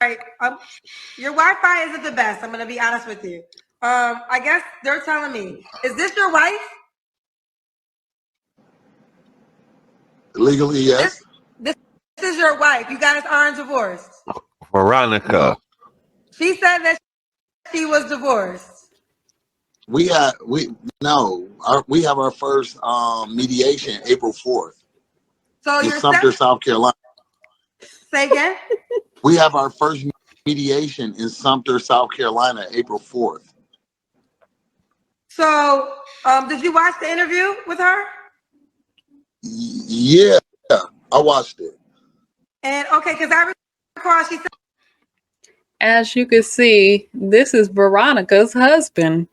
right. Your Wi-Fi isn't the best. I'm going to be honest with you. I guess they're telling me, is this your wife? Legally, yes. This is your wife. You guys aren't divorced. Veronica. No. She said that she was divorced. We have our first mediation April 4th. So in you're Sumter, South Carolina. Say again? We have our first mediation in Sumter, South Carolina, April 4th. So did you watch the interview with her? Yeah, I watched it. And okay, because I recall she said, as you can see, this is Veronica's husband.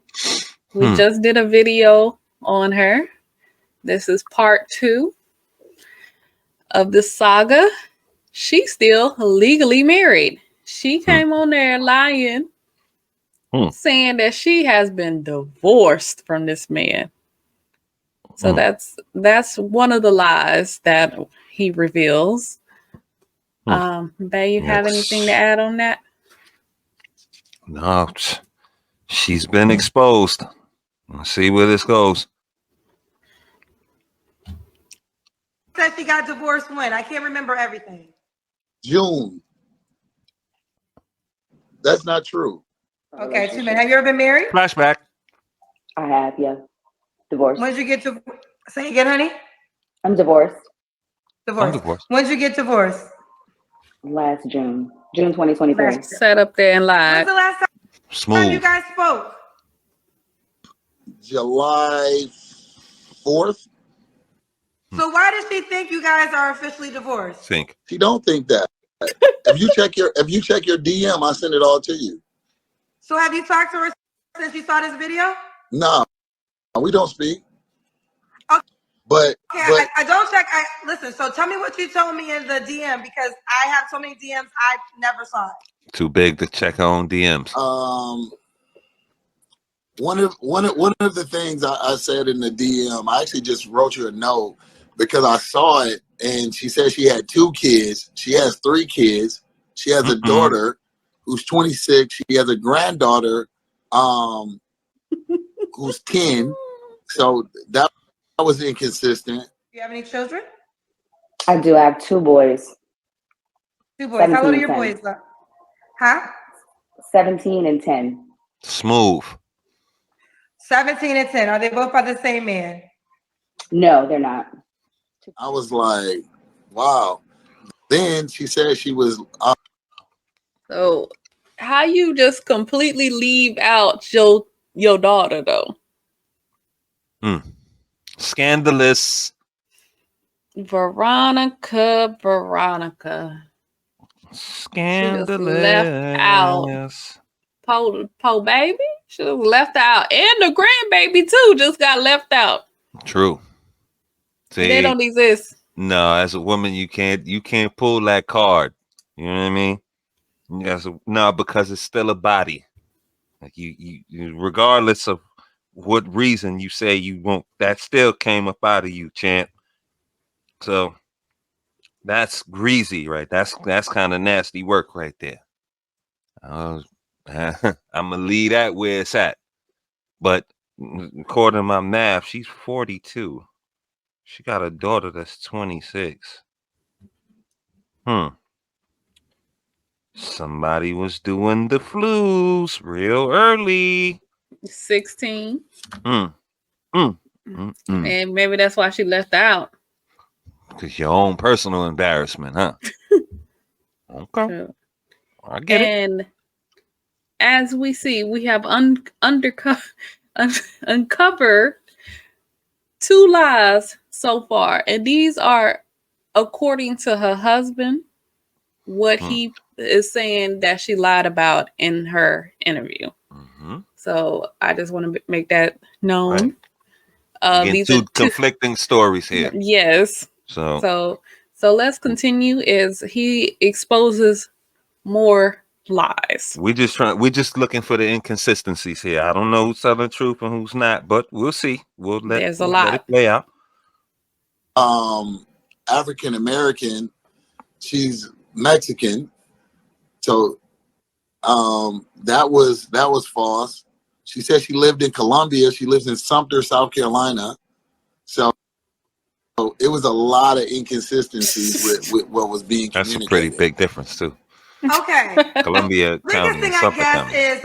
We just did a video on her. This is part 2 of the saga. She's still legally married. She came on there lying, saying that she has been divorced from this man. So that's one of the lies that he reveals. Bae, you have anything to add on that? No, she's been exposed. Let's see where this goes. said she got divorced when? I can't remember everything. June. That's not true. Okay, 2 minutes. Have you ever been married? Flashback. I have, yeah. Divorced. When did you get to say again, honey? I'm divorced. I'm divorced. When did you get divorced? Last June 2023. Sat up there and lied. When's the last time you guys spoke? July 4th. So why does she think you guys are officially divorced? She don't think that. If you check your DM, I send it all to you. So have you talked to her since you saw this video? No, we don't speak. Okay. But I don't check. Listen. So tell me what you told me in the DM, because I have so many DMs I never saw it. Too big to check her own DMs. One of the things I said in the DM, I actually just wrote you a note because I saw it, and she said she had 2 kids. She has 3 kids. She has a daughter who's 26. She has a granddaughter who's 10. So that was inconsistent. Do you have any children? I do. I have 2 boys. 2 boys. How old are your boys? Huh? 17 and 10. Smooth. 17 and 10. Are they both by the same man? No, they're not. I was like, wow. Then she said she was. So how you just completely leave out your daughter though? Scandalous. Veronica. Scandalous. She just left out. Po baby. She was left out. And the grandbaby too just got left out. True. See, they don't exist. No, as a woman, you can't pull that card. You know what I mean? No, because it's still a body. Like you regardless of what reason you say you won't, that still came up out of you, champ. So that's greasy, right? That's kind of nasty work right there. I'm gonna leave that where it's at. But according to my math, she's 42. She got a daughter that's 26. Somebody was doing the flus real early. 16. And maybe that's why she left out. Because your own personal embarrassment, huh? Okay. True. I get it. And as we see, we have uncovered 2 lies so far. And these are according to her husband, what he is saying that she lied about in her interview. So I just want to make that known. Right. These 2 are conflicting stories here. Yes. So let's continue as he exposes more lies. We're just looking for the inconsistencies here. I don't know who's telling the truth and who's not, but we'll see. Let it play out. African American, she's Mexican, so That was false. She said she lived in Columbia. She lives in Sumter, South Carolina. So it was a lot of inconsistencies with what was being That's a communicated. pretty big difference too. Okay. Columbia Biggest County thing and I Suffolk guess County. is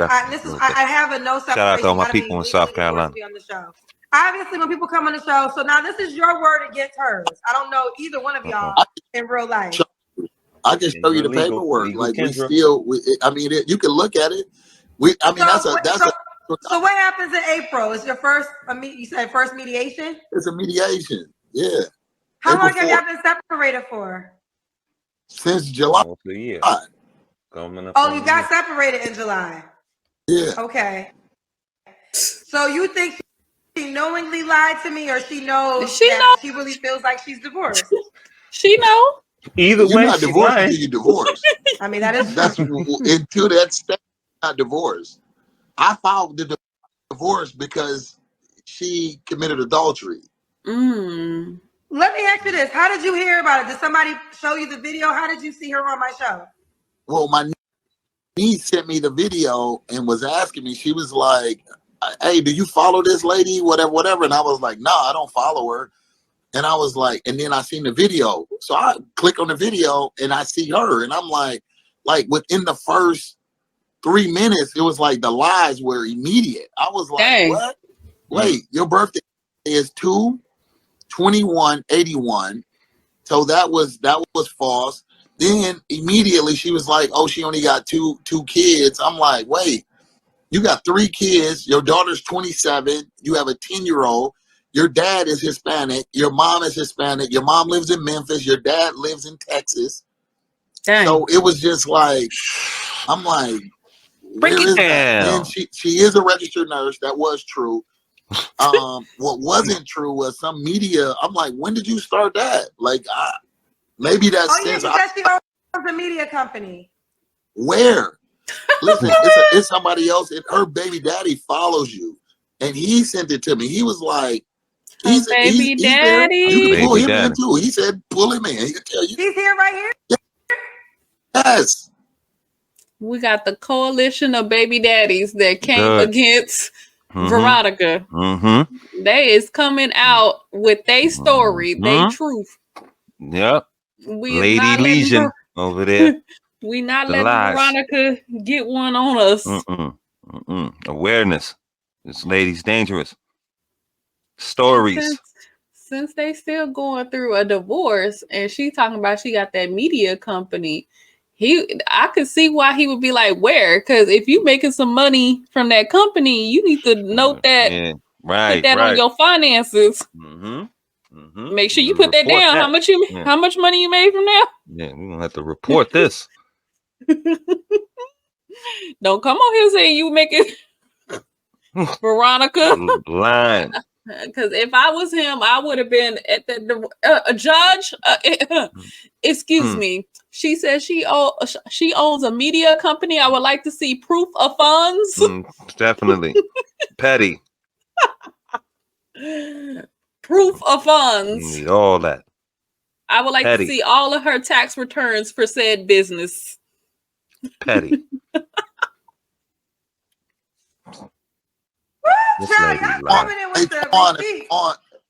I have a no separation. Shout out to all my Gotta be people in legally South Carolina. divorced to be on the show. Obviously, when people come on the show, so now this is your word against hers. I don't know either one of y'all in real life. I can show you the paperwork. Legal like Kendra. You can look at it. So what happens in April? Is your first? You said first mediation. It's a mediation. Yeah. How long have y'all been separated for? Since July. Almost a year. Oh, you got separated in July. Yeah. Okay. So you think she knowingly lied to me, or she knows she really feels like she's divorced? She know. Either You're way, not divorced until you divorced. I mean, that's until that stage, not divorced. I filed the divorce because she committed adultery. Let me ask you this: how did you hear about it? Did somebody show you the video? How did you see her on my show? Well, my niece sent me the video and was asking me. She was like, "Hey, do you follow this lady? Whatever." And I was like, "No, I don't follow her." And I was like, and then I seen the video. So I click on the video and I see her. And I'm like within the first 3 minutes, it was like the lies were immediate. I was like, dang. What? Wait, your birthday is 2/21/81. So that was false. Then immediately she was like, oh, she only got two kids. I'm like, wait, you got 3 kids. Your daughter's 27. You have a 10-year-old. Your dad is Hispanic. Your mom is Hispanic. Your mom lives in Memphis. Your dad lives in Texas. Dang. So it was just like, I'm like, break it down. And she is a registered nurse. That was true. What wasn't true was some media. I'm like, when did you start that? Like, maybe that's. Oh yeah, because she owns a media company. Where? Listen, it's somebody else. And her baby daddy follows you, and he sent it to me. He was like, he's daddy. There. You can pull him in too. He said, pull him in. He can tell you. He's here right here. Yes. We got the coalition of baby daddies that came against Veronica. They is coming out with their story, their truth. Yep. We Lady Legion over there. We not letting Veronica get one on us. Awareness. This lady's dangerous. Stories. Since they still going through a divorce and she talking about she got that media company, I could see why he would be like, where? Because if you making some money from that company, you need to note that. Yeah. Right. Put that on your finances. Make sure you put that down. How much money you made from that? Yeah, we're gonna have to report this. Don't come on here saying you making Veronica line. Because if I was him, I would have been at the judge. Excuse me. She says she owns a media company. I would like to see proof of funds. Definitely. Petty. Proof of funds. You need all that. I would like to see all of her tax returns for said business. Petty. This lady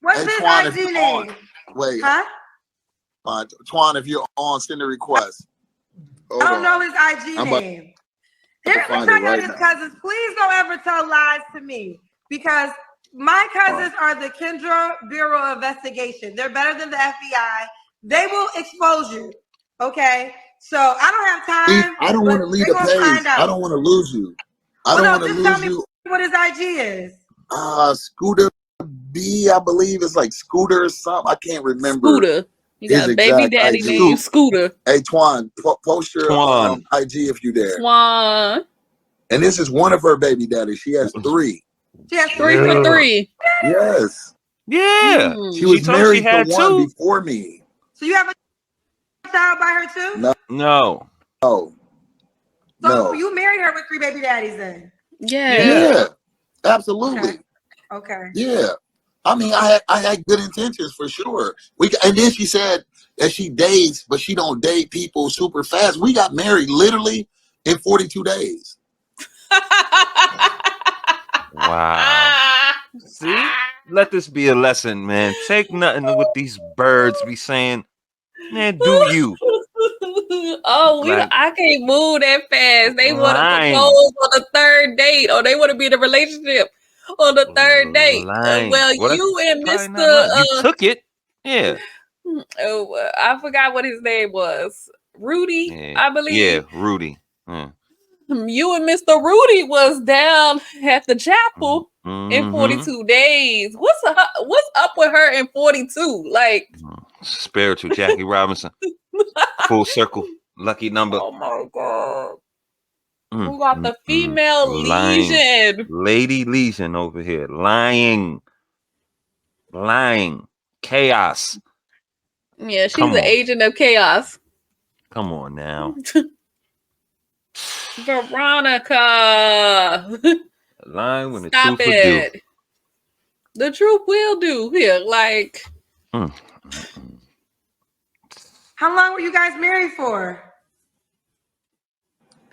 what's his IG name? Wait. Huh? Twan, if you're on, send a request. I don't know his IG name. Here's what I tell his cousins. Please don't ever tell lies to me. Because my cousins are the Kendra Bureau of Investigation. They're better than the FBI. They will expose you. Okay? So I don't have time. I don't want to lead a page. I don't want to lose you. I don't want to lose you. What his IG is? Scooter B, I believe it's like Scooter or something. I can't remember. Scooter. You got a baby daddy named Scooter. Hey, Twan, post your IG if you dare. Twan. And this is one of her baby daddies. She has 3. She has 3 for 3. Yes. Yeah. She was married to one before me. So you have a child by her too? No. So you married her with 3 baby daddies then? Yeah. Absolutely. Okay. Yeah. I mean, I had good intentions for sure. And then she said that she dates, but she don't date people super fast. We got married literally in 42 days. Wow. See? Let this be a lesson, man. Take nothing with these birds be saying. Man, do you? Oh, I can't move that fast. They want to propose Lying. on the third date, or they want to be in a relationship on the third date. Lying. Well, Well, you and probably Mr. not lying. You took it. Yeah. I forgot what his name was. Rudy, Yeah. I believe. Yeah, Rudy. Yeah. You and Mr. Rudy was down at the chapel in 42 days. What's up with her in 42? Like spiritual Jackie Robinson. Full circle. Lucky number. Oh my God. Who got the female Lying. lesion? Lady lesion over here. Lying. Chaos. Yeah, she's an agent of chaos. Come on now. Veronica. Lying when the Stop truth will do. The truth will do here. Like. How long were you guys married for?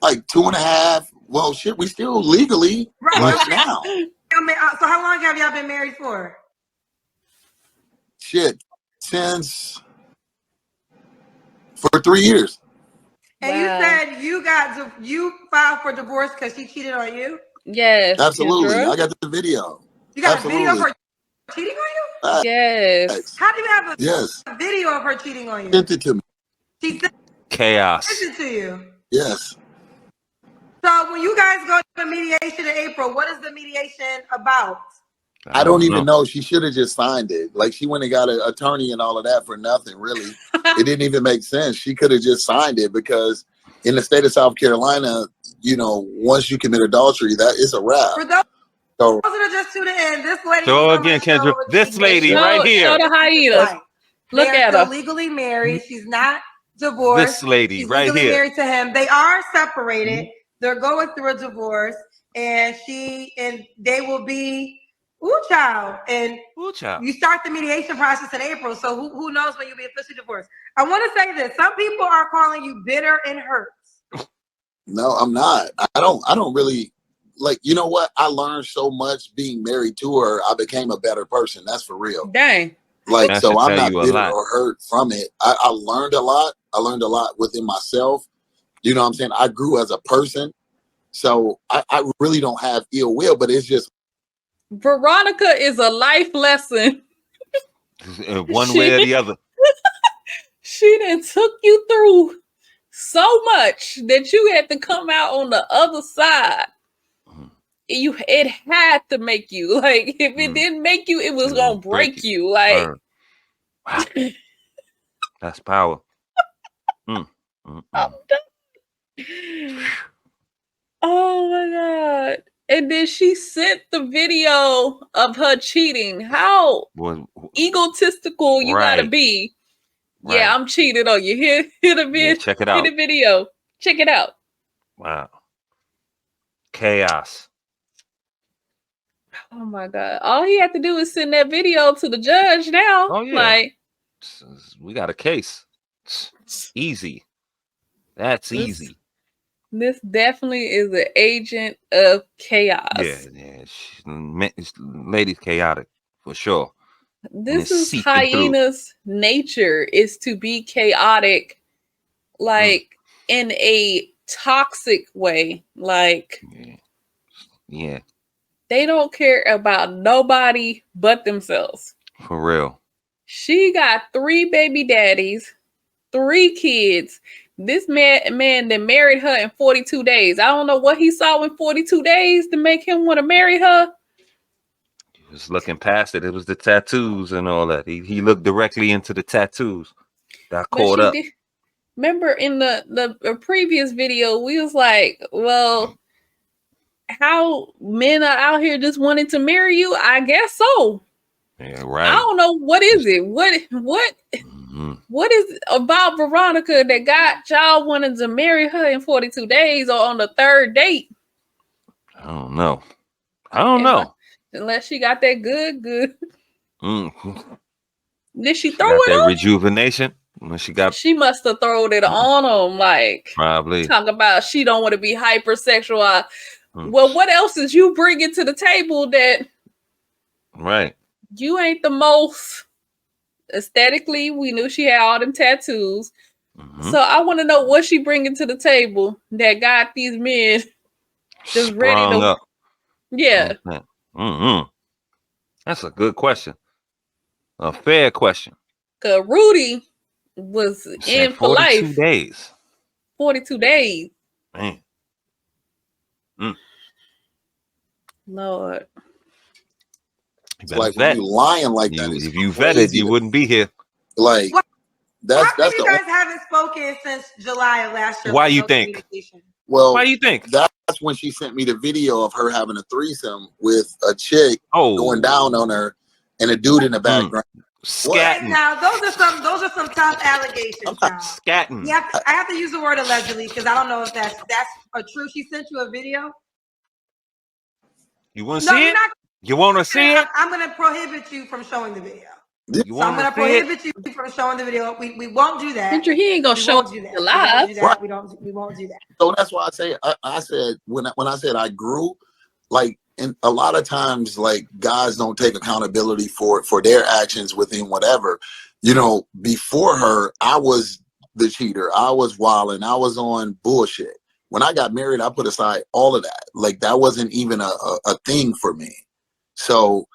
Like 2.5. Well, shit, we still legally right now. So how long have y'all been married for? Shit, for 3 years. And you said you filed for divorce because she cheated on you? Yes. Absolutely. Kendra. I got the video. You got a video of her cheating on you? Yes. How do you have a video of her cheating on you? Sent it to me. She sent Chaos. it to you. Yes. So when you guys go to mediation in April, what is the mediation about? I don't even know. She should have just signed it. Like, she went and got an attorney and all of that for nothing, really. It didn't even make sense. She could have just signed it, because in the state of South Carolina, you know, once you commit adultery, that is a wrap. For those that are just tuning in, this lady. Show again, Kendra. This lady right here. Show the hyenas. Look at her. Legally married. She's not divorced. This lady She's right legally here. married to him. They are separated. They're going through a divorce, and they will be child. And you start the mediation process in April. So who knows when you'll be officially divorced? I want to say this. Some people are calling you bitter and hurt. No, I'm not. I don't really, like, you know what? I learned so much being married to her. I became a better person. That's for real. Dang. Like, That so I'm should tell not you a bitter lot. or hurt from it. I learned a lot. I learned a lot within myself. You know what I'm saying? I grew as a person. So I really don't have ill will, but it's just. Veronica is a life lesson. One way or the other. She done took you through so much that you had to come out on the other side. It had to make you. Like, if it didn't make you, it was gonna break you. Like, wow. That's power. I'm done. Oh my God. And then she sent the video of her cheating. How egotistical you gotta be. Right. Yeah, I'm cheating on you. Here the video. Yeah, check it out. Here the video. Check it out. Wow. Chaos. Oh my God. All he had to do is send that video to the judge now. Oh, yeah. Like, we got a case. Easy. That's easy. This definitely is an agent of chaos. Yeah. Lady's chaotic, for sure. This is hyena's nature, is to be chaotic, like in a toxic way. Like, yeah. They don't care about nobody but themselves. For real. She got 3 baby daddies, 3 kids. This man that married her in 42 days. I don't know what he saw in 42 days to make him want to marry her. He was looking past it. It was the tattoos and all that. He looked directly into the tattoos. Got caught up. Remember in the previous video, we was like, well, how men are out here just wanting to marry you? I guess so. Yeah, right. I don't know, what is it? What is it about Veronica that got y'all wanting to marry her in 42 days or on the 3rd date? I don't know. Unless she got that good. Mm-hmm. Did she throw it that on? Rejuvenation? when she got She must have thrown it on him, like probably talk about she don't want to be hypersexual. Well, what else is you bringing to the table that right? you ain't the most aesthetically? We knew she had all them tattoos. So I want to know what she bringing to the table that got these men just ready Sprung to, up. yeah. That's a good question. A fair question. Cause Rudy was in for 42 life. days. 42 days. Man. Lord. You It's like when you lying like that. If you vetted, you wouldn't be here. Like that's How come you the guys haven't spoken since July of last year? Why with you no think? communication? well. Why do you think? That's when she sent me the video of her having a threesome with a chick going down on her and a dude in the background. Scatting. Now those are some tough allegations. Now Scatting. I have to use the word allegedly because I don't know if that's a true. She sent you a video. You want to see it? You want to see it? I'm going to prohibit you from showing the video. You want I'm going to prohibit you from showing the video. We won't do that. Kendra, he ain't gonna show you live. We won't do that. So that's why I say I said when I said I grew, like, and a lot of times like guys don't take accountability for their actions within whatever. You know, before her, I was the cheater. I was wilding. I was on bullshit. When I got married, I put aside all of that. Like that wasn't even a thing for me. So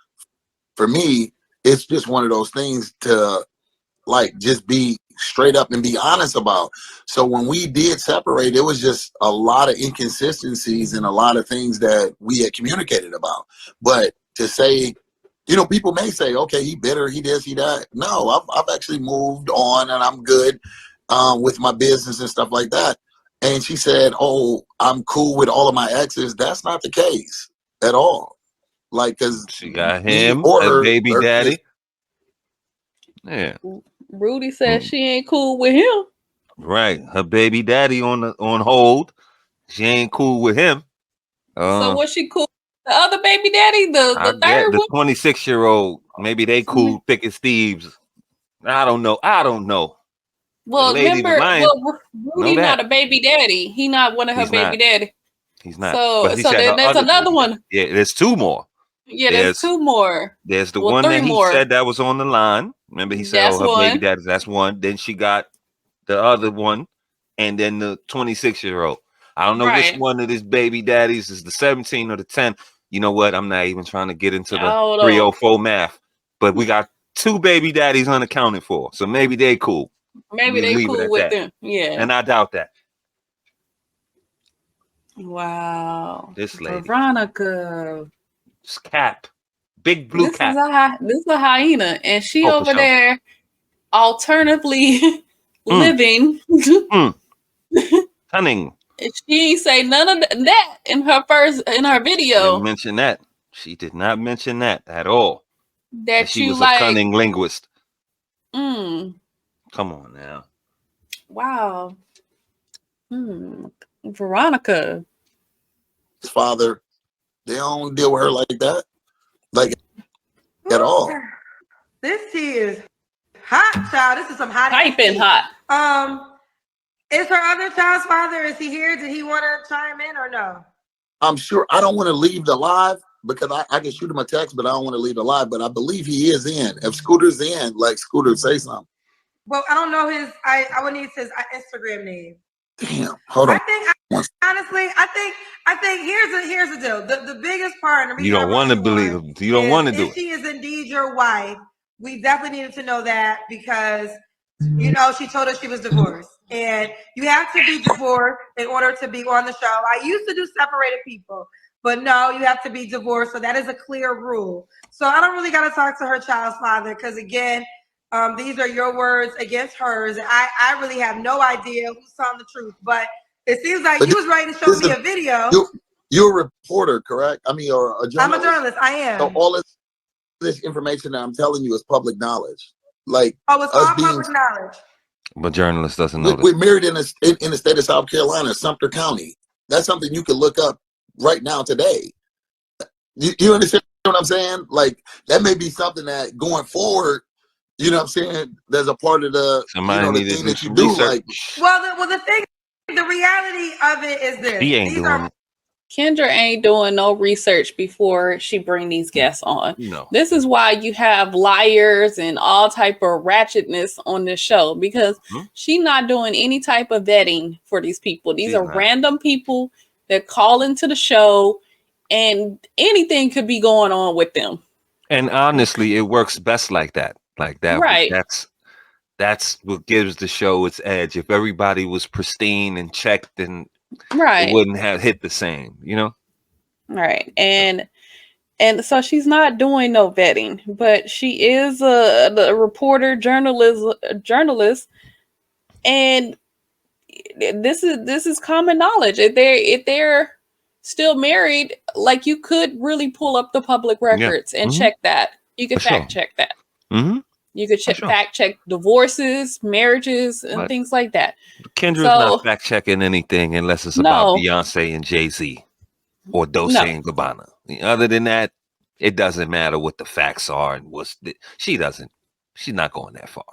for me, it's just one of those things to like just be straight up and be honest about. So when we did separate, it was just a lot of inconsistencies and a lot of things that we had communicated about. But to say, you know, people may say, okay, he bitter, he this, he that. No, I've actually moved on and I'm good with my business and stuff like that. And she said, oh, I'm cool with all of my exes. That's not the case at all. Like, because she got him, her baby daddy. Yeah. Rudy said she ain't cool with him. Right. Her baby daddy on hold. She ain't cool with him. So was she cool with the other baby daddy? The third one? The 26-year-old. Maybe they cool, thick as thieves. I don't know. Well, remember, Rudy not a baby daddy. He not one of her baby daddy. He's not. So then there's another one. Yeah, there's two more. Yeah, there's two more. There's the one that he said that was on the line. Remember, he said, "Oh, her baby daddy." That's one. Then she got the other one, and then the 26-year-old. I don't know which one of his baby daddies is the 17 or the 10. You know what? I'm not even trying to get into the 304 math. But we got two baby daddies unaccounted for, so maybe they cool. Maybe they cool with them. Yeah, and I doubt that. Wow, this lady, Veronica. Cap, big blue cap. This is a hyena, and she over there alternatively living. Cunning. She ain't say none of that in her video. Didn't mention that. She did not mention that at all. That she was a cunning linguist. Come on now. Wow. Veronica. His father. They don't deal with her like that, like at all. This tea is hot, child. This is some hot. Piping hot. Is her other child's father? Is he here? Did he want to chime in or no? I'm sure. I don't want to leave the live because I can shoot him a text, but I don't want to leave the live. But I believe he is in. If Scooter's in, like Scooter, say something. Well, I don't know his. I would need his Instagram name. Damn. Hold on. Honestly, I think here's the deal. The biggest part, and the you don't want to believe him. You don't want to do it. If she is indeed your wife, we definitely needed to know that because you know she told us she was divorced, and you have to be divorced in order to be on the show. I used to do separated people, but no, you have to be divorced. So that is a clear rule. So I don't really got to talk to her child's father because again. These are your words against hers. I really have no idea who's telling the truth, but it seems like you was ready to show me a video. You're a reporter, correct? I mean, or a journalist. I'm a journalist. I am. So all this information that I'm telling you is public knowledge. Like, it's all public knowledge. But journalist doesn't know. We're married in the state of South Carolina, Sumter County. That's something you can look up right now today. You understand what I'm saying? Like, that may be something that going forward. You know what I'm saying? There's a part of the, Somebody the need to thing do that you some do. research. Well, the thing, the reality of it is this. He ain't These doing are it. Kendra ain't doing no research before she bring these guests on. No. This is why you have liars and all type of ratchetness on this show, because she not doing any type of vetting for these people. These are random people that call into the show, and anything could be going on with them. And honestly, it works best like that. Like that. Right. That's what gives the show its edge. If everybody was pristine and checked, then right, it wouldn't have hit the same, you know? Right. And so she's not doing no vetting, but she is a reporter, journalist, and this is common knowledge. If they're still married, like, you could really pull up the public records and check that. You could fact check that. You could fact check divorces, marriages, and things like that. Kendra's not fact checking anything unless it's about Beyonce and Jay-Z or Dolce and Gabbana. Other than that, it doesn't matter what the facts are and she's not going that far.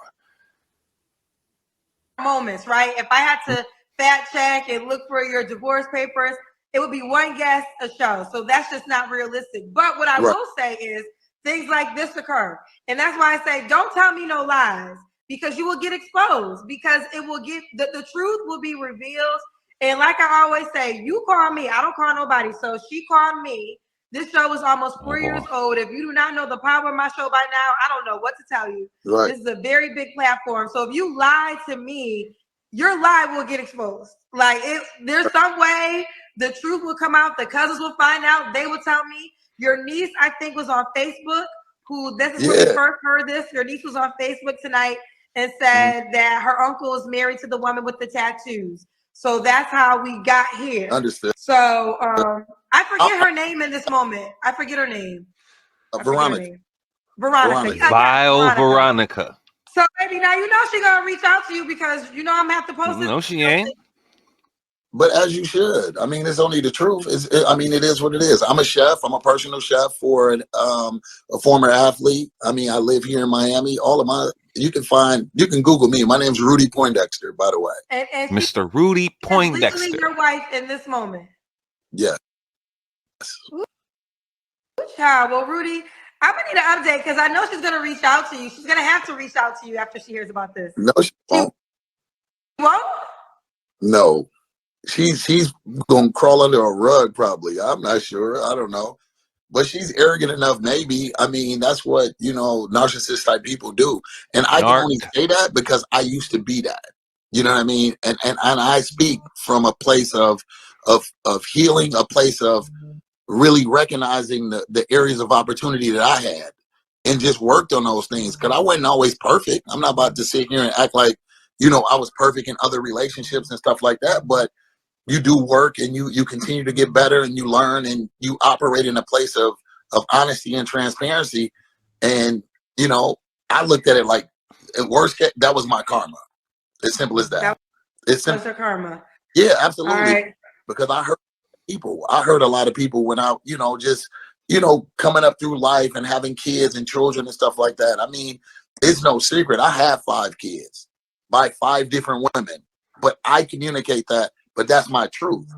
Moments, right? If I had to fact check and look for your divorce papers, it would be one guest a show. So that's just not realistic. But what I will say is things like this occur. And that's why I say, don't tell me no lies, because you will get exposed, because it will get, the truth will be revealed. And like I always say, you call me, I don't call nobody. So she called me. This show is almost 4 years old. If you do not know the power of my show by now, I don't know what to tell you. Right. This is a very big platform. So if you lie to me, your lie will get exposed. Like, there's some way the truth will come out. The cousins will find out. They will tell me. Your niece, I think, was on Facebook. This is when we first heard this. Your niece was on Facebook tonight and said that her uncle is married to the woman with the tattoos. So that's how we got here. Understood. So I forget her name in this moment. I forget her name. Veronica. Veronica. Veronica. So, baby, now you know she's gonna reach out to you because you know I'm gonna have to post it. No, she ain't. But as you should. I mean, it's only the truth. It is what it is. I'm a chef. I'm a personal chef for a former athlete. I mean, I live here in Miami. You can Google me. My name's Rudy Poindexter, by the way. And Mr. Rudy Poindexter. Legally your wife in this moment. Yes. Child. Well, Rudy, I'm gonna need an update because I know she's gonna reach out to you. She's gonna have to reach out to you after she hears about this. No, she won't. She won't? No. She's gonna crawl under a rug probably. I'm not sure. I don't know. But she's arrogant enough, maybe. I mean, that's what, narcissist type people do. And I can only say that because I used to be that. You know what I mean? And I speak from a place of healing, a place of really recognizing the areas of opportunity that I had and just worked on those things. Because I wasn't always perfect. I'm not about to sit here and act like, I was perfect in other relationships and stuff like that. But you do work and you continue to get better and you learn and you operate in a place of honesty and transparency. And, I looked at it like, at worst case, that was my karma. As simple as that. It's her karma. Yeah, absolutely. Right. Because I heard a lot of people when I, coming up through life and having kids and children and stuff like that. I mean, it's no secret. I have 5 kids by 5 different women, but I communicate that. But that's my truth.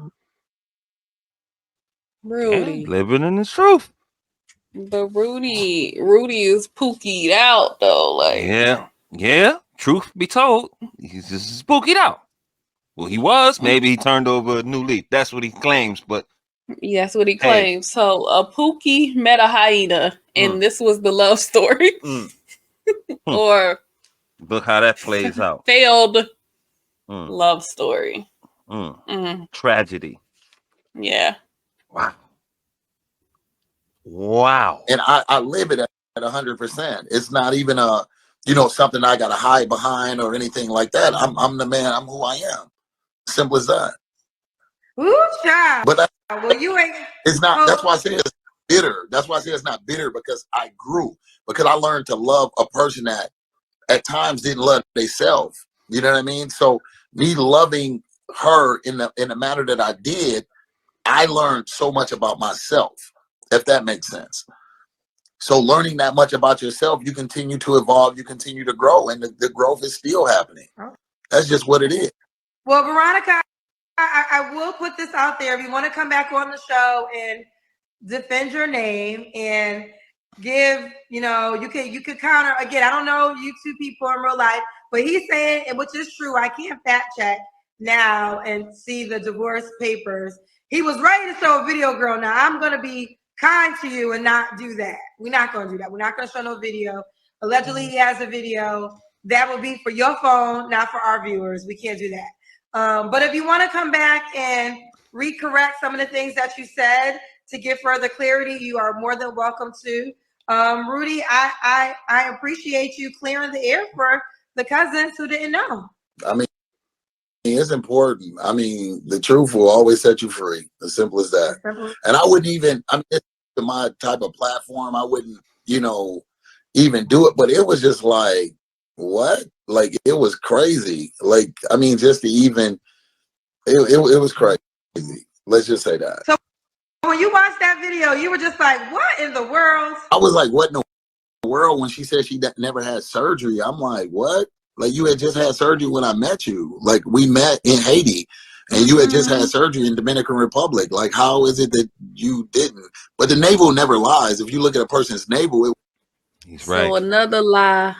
Rudy. Living in the truth. But Rudy is pookied out though. Like, yeah. Truth be told, he's just spookied out. Well, he was. Maybe he turned over a new leaf. That's what he claims. But that's what he claims. So a Pookie met a hyena, and this was the love story. Or look how that plays out. Failed love story. Tragedy. Yeah. Wow. And I live it at 100%. It's not even something I got to hide behind or anything like that. I'm the man. I'm who I am. Simple as that. Ooh, child. But you ain't. It's not. That's why I say it's bitter. That's why I say it's not bitter, because I grew. Because I learned to love a person that at times didn't love themselves. You know what I mean? So me loving her in the manner that I did, I learned so much about myself, if that makes sense. So learning that much about yourself, you continue to evolve, you continue to grow, and the growth is still happening. That's just what it is. Well, Veronica, I will put this out there. If you want to come back on the show and defend your name and give, you could counter again. I don't know you two people in real life, but he's saying, and which is true, I can't fact check now and see the divorce papers. He was ready to show a video, girl. Now I'm gonna be kind to you and not do that. We're not gonna do that. We're not gonna show no video. Allegedly, he has a video that will be for your phone, not for our viewers. We can't do that. But if you want to come back and recorrect some of the things that you said to give further clarity, you are more than welcome to. Rudy, I appreciate you clearing the air for the cousins who didn't know. I mean, it's important. I mean, the truth will always set you free. As simple as that. And I wouldn't even, it's my type of platform, I wouldn't, even do it. But it was just like, what? Like, it was crazy. Like, I mean, just to even, it was crazy. Let's just say that. So when you watched that video, you were just like, what in the world? I was like, what in the world? When she said she never had surgery, I'm like, what? Like, you had just had surgery when I met you. Like, we met in Haiti, and you had just had surgery in Dominican Republic. Like, how is it that you didn't? But the navel never lies. If you look at a person's navel, he's right. So another lie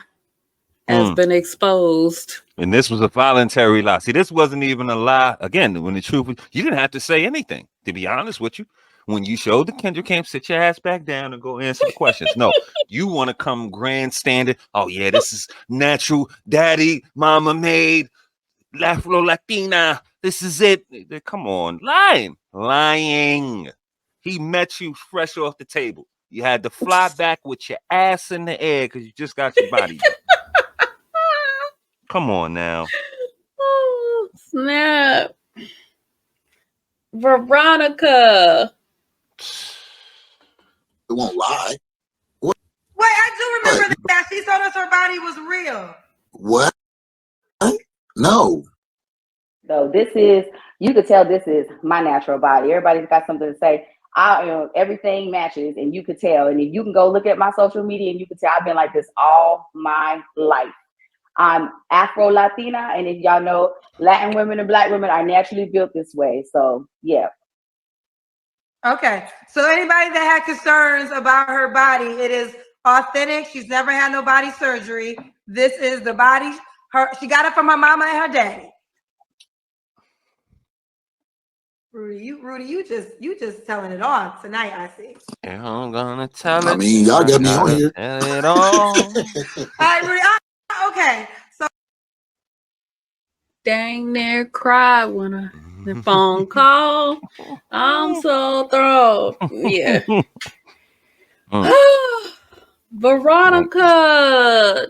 has been exposed. And this was a voluntary lie. See, this wasn't even a lie. Again, when the truth was, you didn't have to say anything, to be honest with you. When you showed the Kendra cam, sit your ass back down and go answer the questions. No, you want to come grandstanding. Oh, yeah, this is natural. Daddy, mama made, Afro Latina. This is it. Come on. Lying. He met you fresh off the table. You had to fly back with your ass in the air because you just got your body done. Come on now. Oh, snap. Veronica. it won't lie. Wait, I do remember that. She told us her body was real. What? No. So you could tell this is my natural body. Everybody's got something to say. Everything matches, and you could tell. And if you can go look at my social media, and you can tell I've been like this all my life. I'm Afro Latina, and if y'all know, Latin women and Black women are naturally built this way. So yeah. Okay, so anybody that had concerns about her body, it is authentic. She's never had no body surgery. This is the body. She got it from her mama and her daddy. Rudy, you just telling it all tonight. I see. Yeah, I'm gonna tell it. I mean, y'all got me on here. Tell it all. All right, Rudy. Okay, so Dang near cried when the phone call. I'm so thrown. Yeah. Veronica,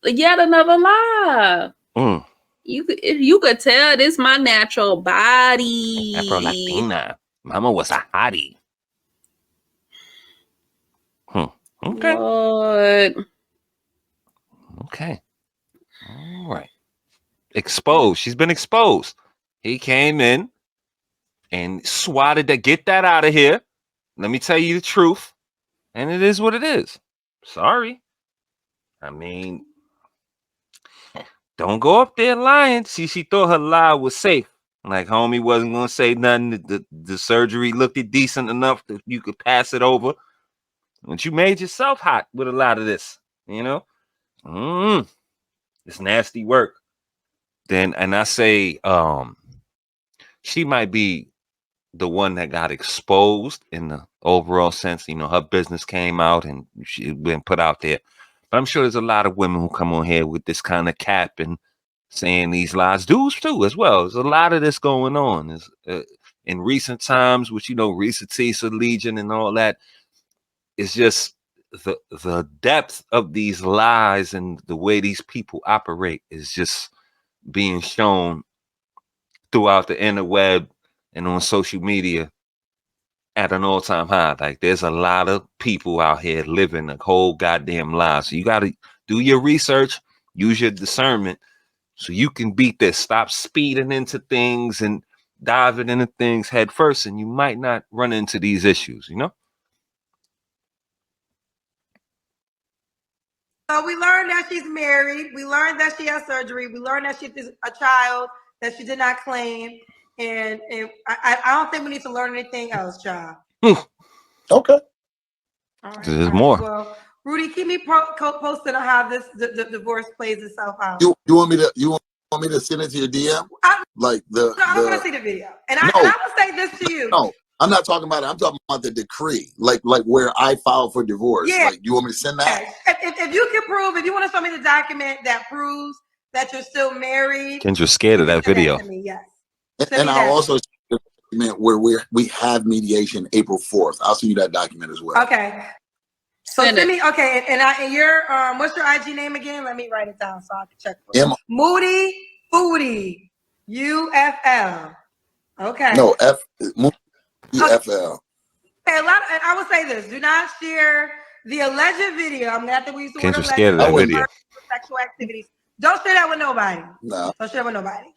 yet another lie. You could tell this my natural body. Afro Latina. Mama was a hottie. Okay. Lord. Okay. All right. Exposed. She's been exposed. He came in and swatted that. Get that out of here. Let me tell you the truth. And it is what it is. Sorry. I mean, don't go up there lying. See, she thought her lie was safe. Like, homie wasn't going to say nothing. The surgery looked decent enough that you could pass it over. But you made yourself hot with a lot of this, It's nasty work. And I say, she might be the one that got exposed in the overall sense. Her business came out and she been put out there. But I'm sure there's a lot of women who come on here with this kind of cap and saying these lies. Dudes too, as well. There's a lot of this going on. In recent times, which Recentisa Legion and all that, it's just the depth of these lies and the way these people operate is just being shown throughout the interweb and on social media at an all-time high. Like, there's a lot of people out here living a whole goddamn lie. So you got to do your research, use your discernment so you can beat this. Stop speeding into things and diving into things head first, and you might not run into these issues, So we learned that she's married. We learned that she has surgery. We learned that she is a child that she did not claim. And I don't think we need to learn anything else, child. Okay. All right. There's more. Well, Rudy, keep me posted on how the divorce plays itself out. You want me to send it to your DM? I want to see the video. And I will say this to you. No, I'm not talking about it. I'm talking about the decree, like where I filed for divorce. Yeah. Like, you want me to send that? If you can prove, if you want to show me the document that proves that you're still married. Kendra's scared of that video. That to me, yes. And I'll also show the document where we have mediation April 4th. I'll send you that document as well. Okay. So send me, okay, and your what's your IG name again? Let me write it down so I can check. Moody Foodie UFL. Okay. No, UFL. Okay, I will say this: do not share the alleged video. I'm gonna have to use the word alleged. Scared of that video. Sexual activities. Don't share that with nobody. No. Don't share that with nobody.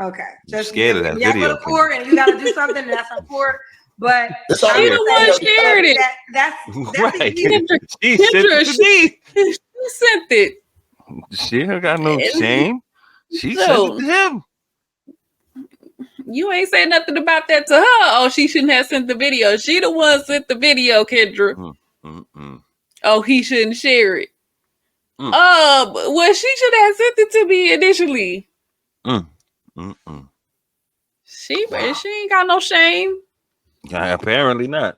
Okay. Just scared of that video. You go to court and you got to do something, and that's on court. But she the one shared it. That's right. She sent it. She ain't got no shame. She sent it to him. You ain't saying nothing about that to her. Oh, she shouldn't have sent the video. She the one sent the video, Kendra. Oh, he shouldn't share it. Well, she should have sent it to me initially. She ain't got no shame. Apparently not.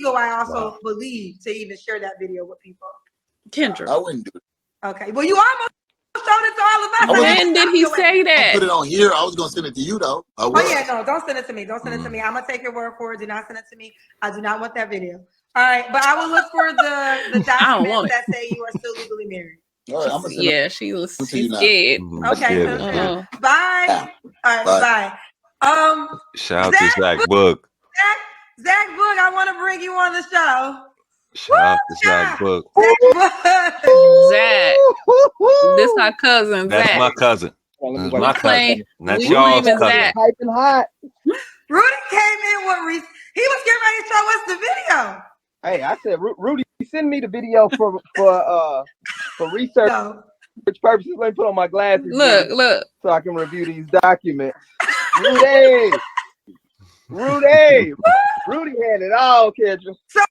I also believe to even share that video with people. Kendra. I wouldn't do it. Okay. Well, you almost showed it to all of us. When did he say that? I put it on here. I was going to send it to you, though. Oh, yeah. No, don't send it to me. Don't send it to me. I'm going to take your word for it. Do not send it to me. I do not want that video. All right. But I will look for the documents that say you are still legally married. All right, I'm gonna send she's scared. Okay. Bye. All right. Bye. Shout out to Zach Book. Zach Book, I want to bring you on the show. Shout out to Zach Book. Zach. This our cousin, Zach. That's my cousin. That's my cousin. That's y'all's cousin. Zach. Piping hot. Rudy came in with he was getting ready to show us the video. Hey, I said, Rudy, send me the video for research purposes. Let me put on my glasses. Look. So I can review these documents. Rudy had it all, Kendra. So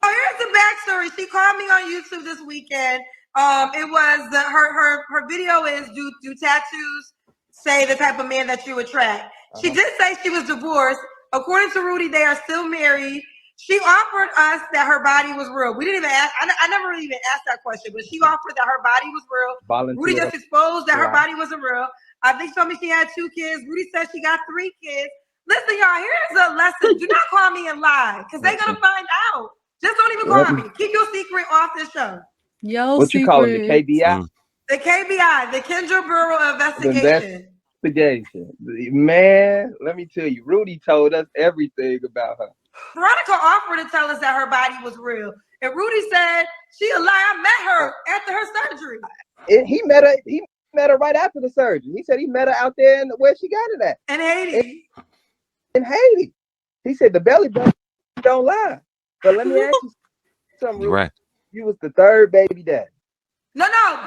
here's the backstory. She called me on YouTube this weekend. It was her video is do tattoos say the type of man that you attract? She did say she was divorced. According to Rudy, they are still married. She offered us that her body was real. We didn't even ask. I never really even asked that question, but she offered that her body was real. Rudy just exposed that her body wasn't real. I think she told me she had 2 kids. Rudy said she got 3 kids. Listen, y'all, here's a lesson. Do not call me and lie, because they're going to find out. Just don't even call me. Keep your secret off this show. What you call it, the KBI? The KBI, the Kendra Bureau Investigation. Man, let me tell you, Rudy told us everything about her. Veronica offered to tell us that her body was real. And Rudy said she a lie. I met her after her surgery. He met her right after the surgery. He said he met her out there where she got it at. In Haiti. In Haiti. He said the belly button don't lie. But let me ask you something, Rudy. Right. You was the 3rd baby daddy. No.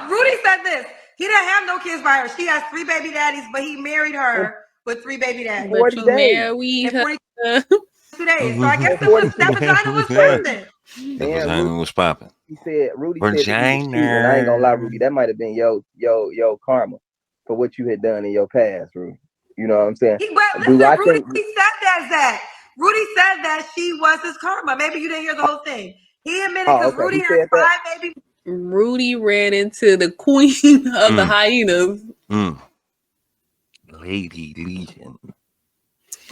Rudy said this. He didn't have no kids by her. She has 3 baby daddies, but he married her with 3 baby daddies. 40 days. 2 days. So I guess that vagina was pregnant. Vagina was popping. He said, Rudy vagina. Said and I ain't gonna lie, Rudy, that might have been your karma for what you had done in your past, Rudy. You know what I'm saying? Rudy said that, Zach. Rudy said that she was his karma. Maybe you didn't hear the whole thing. He admitted because Rudy has 5 baby. Rudy ran into the queen of the hyenas. Lady Legion.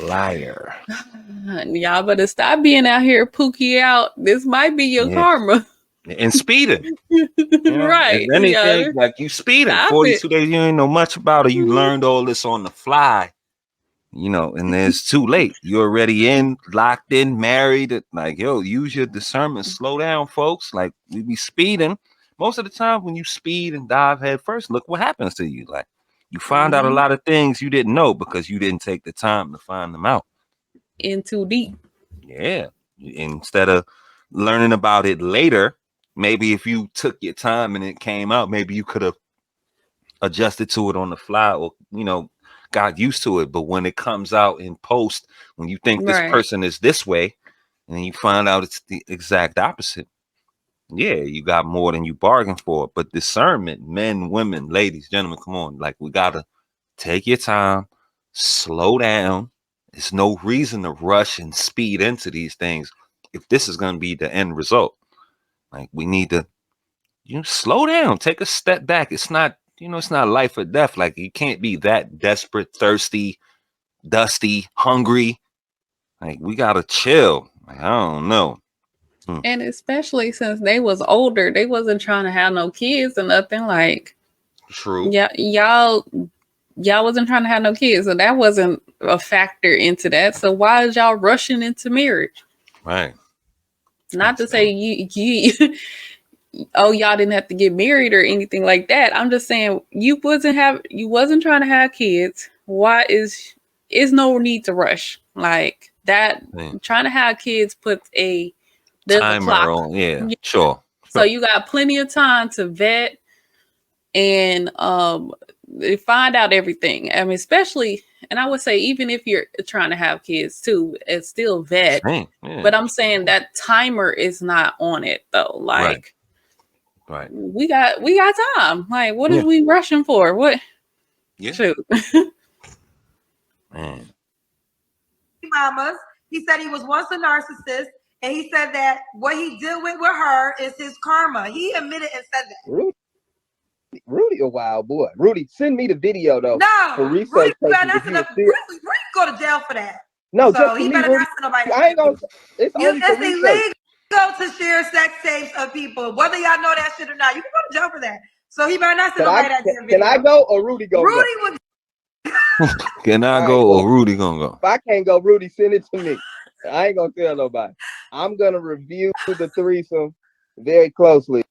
Liar. Y'all better stop being out here pookie out. This might be your karma. And speeding. Right. If anything, like you speeding. 42 days, you ain't know much about it. You learned all this on the fly. And it's too late. You're already locked in, married. Like, use your discernment. Slow down, folks. Like, we be speeding. Most of the time when you speed and dive head first, look what happens to you. Like, you find out a lot of things you didn't know because you didn't take the time to find them out. In too deep. Yeah. Instead of learning about it later, maybe if you took your time and it came out, maybe you could have adjusted to it on the fly, or got used to it. But when it comes out in post, when you think this person is this way, and then you find out it's the exact opposite, yeah, you got more than you bargained for. But discernment, men, women, ladies, gentlemen, come on, like, we gotta take your time, slow down. There's no reason to rush and speed into these things if this is going to be the end result. Like, we need to slow down, take a step back. It's not, it's not life or death. Like, you can't be that desperate, thirsty, dusty, hungry. Like, we gotta chill. Like, I don't know. And especially since they was older, they wasn't trying to have no kids or nothing. Like, true. Yeah, y'all wasn't trying to have no kids, so that wasn't a factor into that. So why is y'all rushing into marriage? Right. Not to say you oh, y'all didn't have to get married or anything like that. I'm just saying you wasn't trying to have kids. Why is no need to rush like that? Trying to have kids puts there's timer a clock on. Yeah, sure. So you got plenty of time to vet and find out everything. I mean, especially, and I would say even if you're trying to have kids too, it's still vet. Yeah. But I'm saying that timer is not on it though. Like, right. We got time. Like, what is we rushing for? What? Yeah. Shoot. Man. Mamas. He said he was once a narcissist, and he said that what he did with her is his karma. He admitted and said that. Rudy a wild boy. Rudy, send me the video though. No, for research Rudy better not Rudy go to jail for that. No, so just he me, better Rudy. not send nobody. I ain't gonna. It's only for illegal to share sex tapes of people, whether y'all know that shit or not. You can go to jail for that. So he better not send nobody that damn video. Can I go or Rudy go? Rudy would. Can I go or Rudy gonna go? If I can't go, Rudy, send it to me. I ain't gonna tell nobody. I'm gonna review the threesome very closely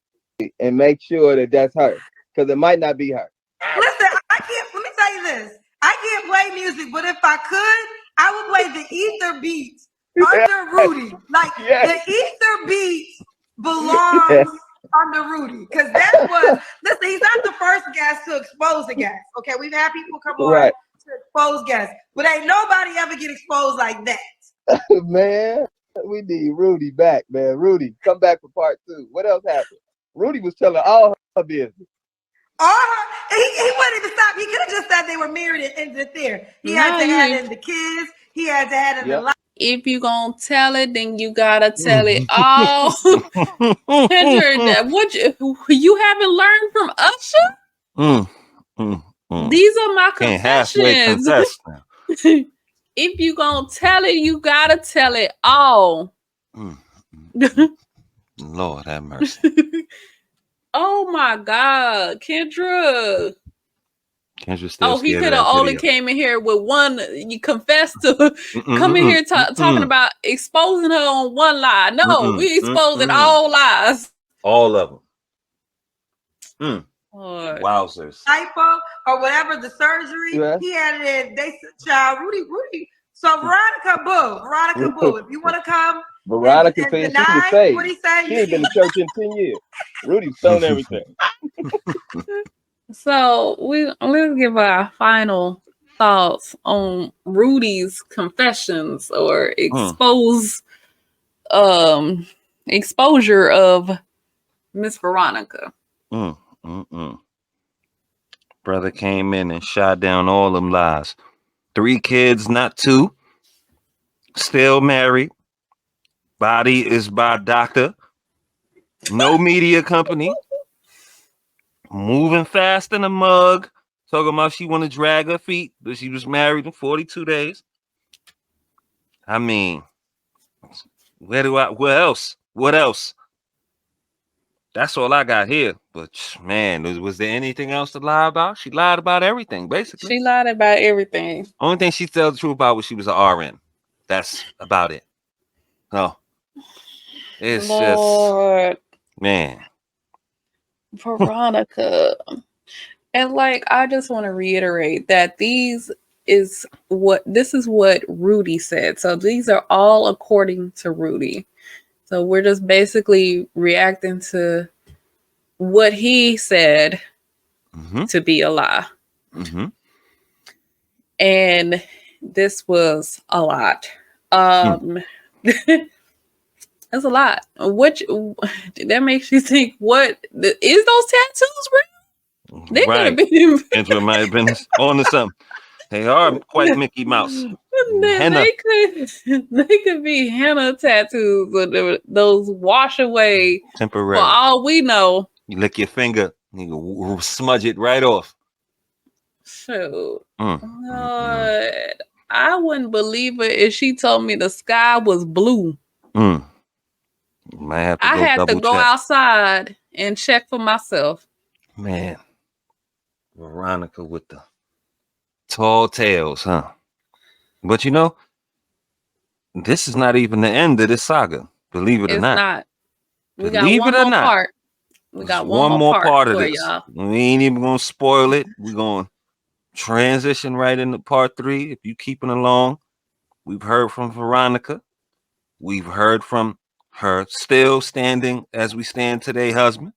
and make sure that that's her, because it might not be her. Listen, I can't. Let me tell you this. I can't play music, but if I could, I would play the ether beats under Rudy. Like the ether beats belongs under Rudy, because that was. Listen, he's not the first guest to expose a guest. Okay, we've had people come on to expose guests, but ain't nobody ever get exposed like that. Man, we need Rudy back, man. Rudy, come back for part 2. What else happened? Rudy was telling all her business. He wouldn't even stop. He could have just said they were married and ended there. He had to add in the kids. He had to add in the life. If you gonna tell it, then you gotta tell it all. Kendra, what you haven't learned from Usher? These are my confessions. If you gonna tell it, you gotta tell it all. Lord have mercy. Oh my God, Kendra. Kendra still he could have only came in here with one. You confessed to come in here talking about exposing her on one lie. No, we exposing all lies. All of them. Wowzers. Hypo or whatever the surgery. He had it in. They said, "Child, Rudy." So Veronica Boo. If you want to come, Veronica said she was saved. What he say? She ain't been to church in 10 years. Rudy's stolen everything. So let's give our final thoughts on Rudy's confessions or exposure of Miss Veronica. Brother came in and shot down all them lies. 3 kids, not 2. Still married. Body is by doctor. No media company. Moving fast in a mug. Talking about she want to drag her feet, but she was married in 42 days. I mean, what else? What else? That's all I got here. But man, was there anything else to lie about? She lied about everything, basically. She lied about everything. Only thing she told the truth about was she was an RN. That's about it. No. It's Lord. Just, man. Veronica. And like, I just want to reiterate that this is what Rudy said. So these are all according to Rudy. So we're just basically reacting to what he said to be a lie. And this was a lot. That's a lot. Which that makes you think, what is those tattoos real? They could have been. Kendra might have been on to something. They are quite Mickey Mouse. They could be henna tattoos, or those wash away temporary. For all we know, you lick your finger, you smudge it right off. Shoot, I wouldn't believe it if she told me the sky was blue. Might have to I had to go outside and check for myself. Man, Veronica with the tall tales, huh? But you know, this is not even the end of this saga. Believe it or not. It's not. We got one more part. We got one more part of this. Y'all. We ain't even gonna spoil it. We're gonna transition right into part 3. If you keeping along, we've heard from Veronica. We've heard from her still standing as we stand today, husband.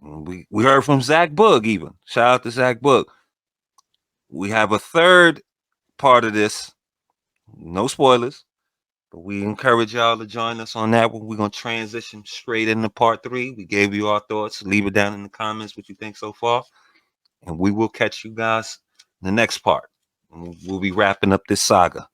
We heard from Zach Boog even. Shout out to Zach Boog. We have a third part of this. No spoilers. But we encourage y'all to join us on that one. We're going to transition straight into part 3. We gave you our thoughts. Leave it down in the comments what you think so far. And we will catch you guys in the next part. We'll be wrapping up this saga.